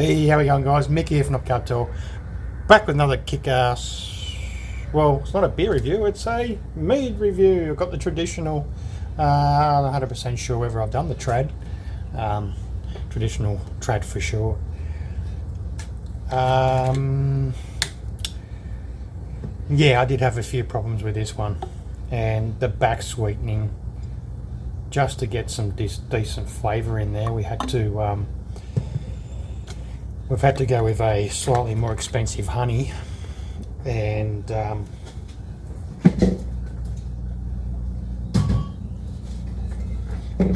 Hey, how we going, guys? Mick here from Cartel. Back with another kick-ass. Well, it's not a beer review; it's a mead review. I've got the traditional. I'm not 100% sure whether I've done the trad. Traditional trad for sure. Yeah, I did have a few problems with this one, and the back sweetening. Just to get some decent flavour in there, we had to. We've had to go with a slightly more expensive honey and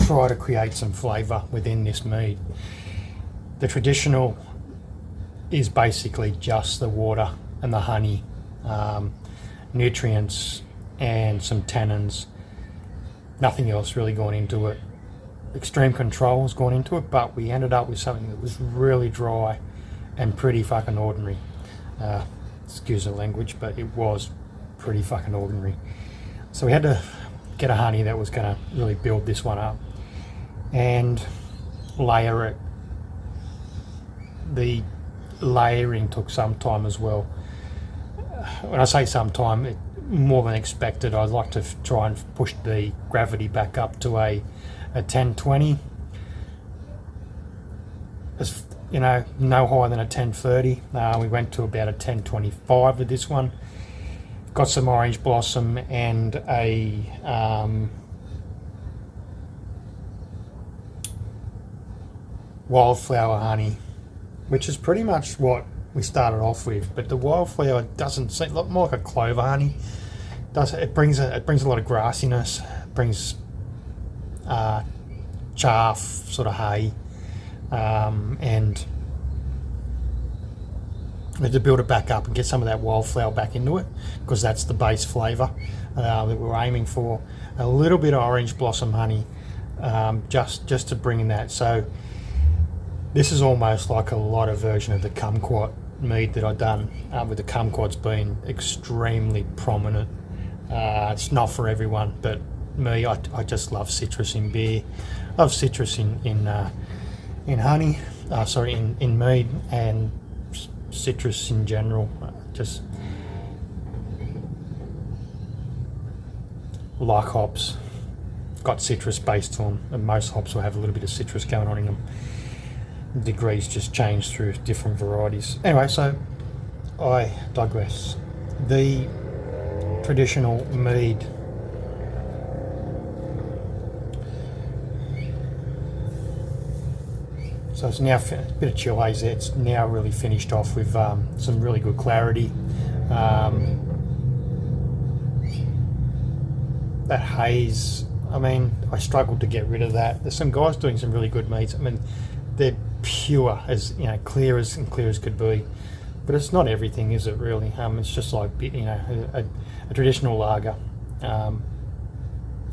try to create some flavour within this mead. The traditional is basically just the water and the honey, nutrients and some tannins, nothing else really gone into it. Extreme controls gone into it, but we ended up with something that was really dry and pretty fucking ordinary. Excuse the language, but it was pretty fucking ordinary. So we had to get a honey that was going to really build this one up and layer it. The layering took some time as well. When I say some time, more than expected. I'd like to try and push the gravity back up to a 1020, as you know, no higher than a 1030. We went to about a 1025 with this one. Got some orange blossom and a wildflower honey, which is pretty much what we started off with. But the wildflower doesn't seem look more like a clover honey. It brings a lot of grassiness. It brings chaff, sort of hay, and we had to build it back up and get some of that wildflower back into it, because that's the base flavour that we're aiming for. A little bit of orange blossom honey, just to bring in that. So this is almost like a lighter version of the kumquat mead that I've done, with the kumquats being extremely prominent. It's not for everyone, but me, I just love citrus in beer. Love citrus in honey. In mead, and citrus in general. Just like hops, got citrus base to them, and most hops will have a little bit of citrus going on in them. Degrees just change through different varieties. Anyway, so I digress. The traditional mead. So it's now a bit of chill haze there. It's now really finished off with some really good clarity. That haze, I mean, I struggled to get rid of that. There's some guys doing some really good meads. I mean, they're pure, as you know, clear as could be. But it's not everything, is it? Really? It's just like, you know, a traditional lager.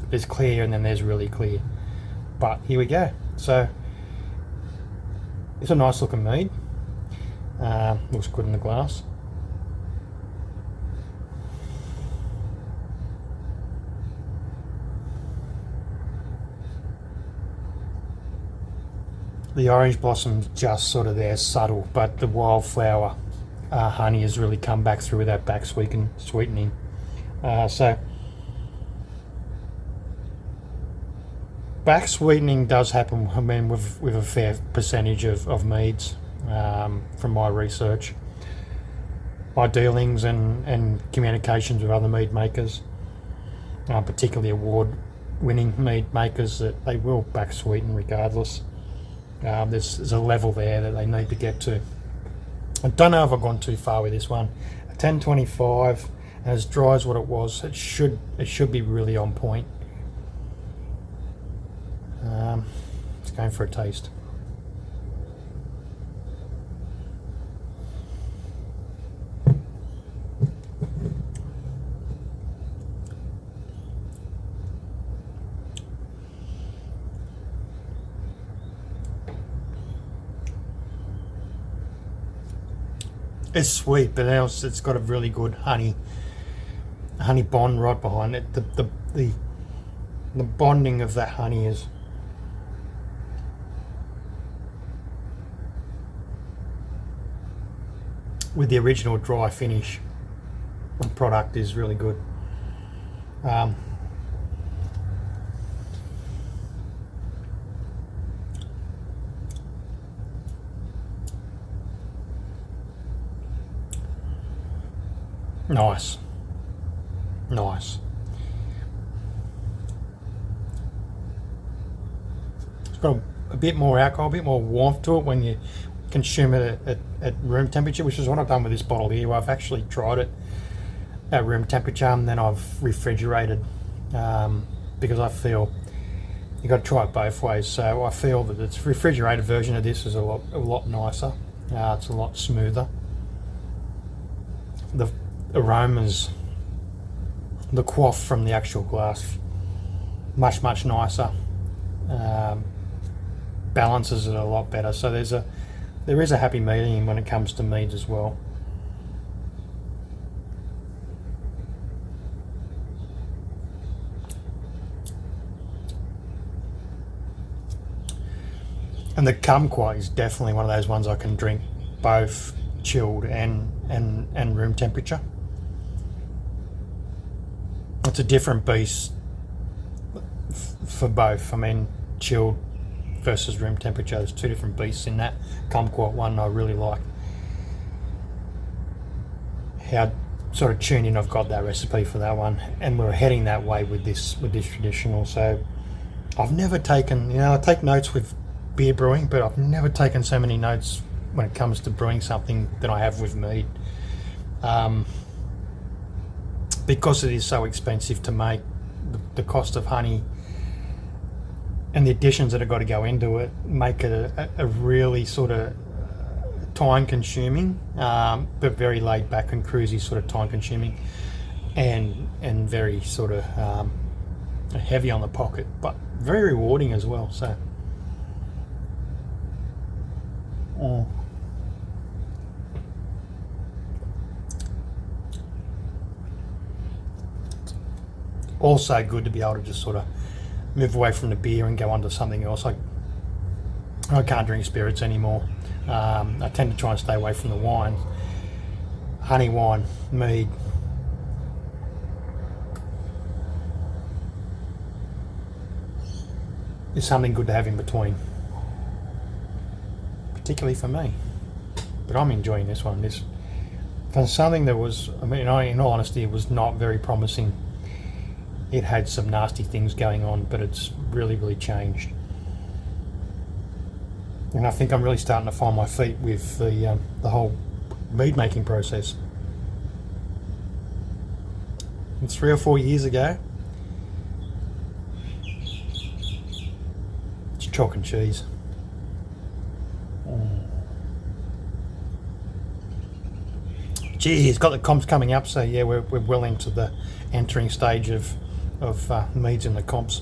There's clear and then there's really clear. But here we go. So it's a nice looking mead. Looks good in the glass. The orange blossom's just sort of there, subtle, but the wildflower honey has really come back through with that back sweetening. So back sweetening does happen, I mean, with a fair percentage of meads, from my research, my dealings and communications with other mead makers, particularly award-winning mead makers, that they will back sweeten regardless. There's a level there that they need to get to. I don't know if I've gone too far with this one. A 1025, as dry as what it was, it should be really on point. It's going for a taste. It's sweet, but else it's got a really good honey bond right behind it. The bonding of that honey is with the original dry finish product is really good. Nice. Nice. It's got a bit more alcohol, a bit more warmth to it when you consume it at room temperature, which is what I've done with this bottle here. I've actually tried it at room temperature and then I've refrigerated, because I feel you've got to try it both ways. So I feel that the refrigerated version of this is a lot nicer. It's a lot smoother. The aromas, the quaff from the actual glass, much nicer. Balances it a lot better. So there is a happy medium when it comes to mead as well. And the kumquat is definitely one of those ones I can drink both chilled and room temperature. It's a different beast for both. I mean, chilled versus room temperature, there's two different beasts in that. Kumquat one I really like how sort of tuned in I've got that recipe for that one, and we're heading that way with this traditional. So I've never taken, I take notes with beer brewing, but I've never taken so many notes when it comes to brewing something than I have with mead, because it is so expensive to make. The cost of honey and the additions that have got to go into it make it a really sort of time consuming, but very laid back and cruisy sort of time consuming, and very sort of heavy on the pocket, but very rewarding as well. So also good to be able to just sort of move away from the beer and go on to something else. I can't drink spirits anymore. I tend to try and stay away from the wines. Honey wine, mead. Is something good to have in between, particularly for me. But I'm enjoying this one. This, for something that was, I mean, in all honesty, it was not very promising. It had some nasty things going on, but it's really changed. And I think I'm really starting to find my feet with the whole mead making process. And 3 or 4 years ago, it's chalk and cheese. Geez, got the comps coming up, so yeah, we're well into the entering stage of meads in the comps.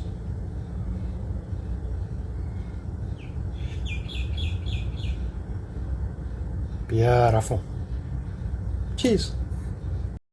Beautiful. Cheers.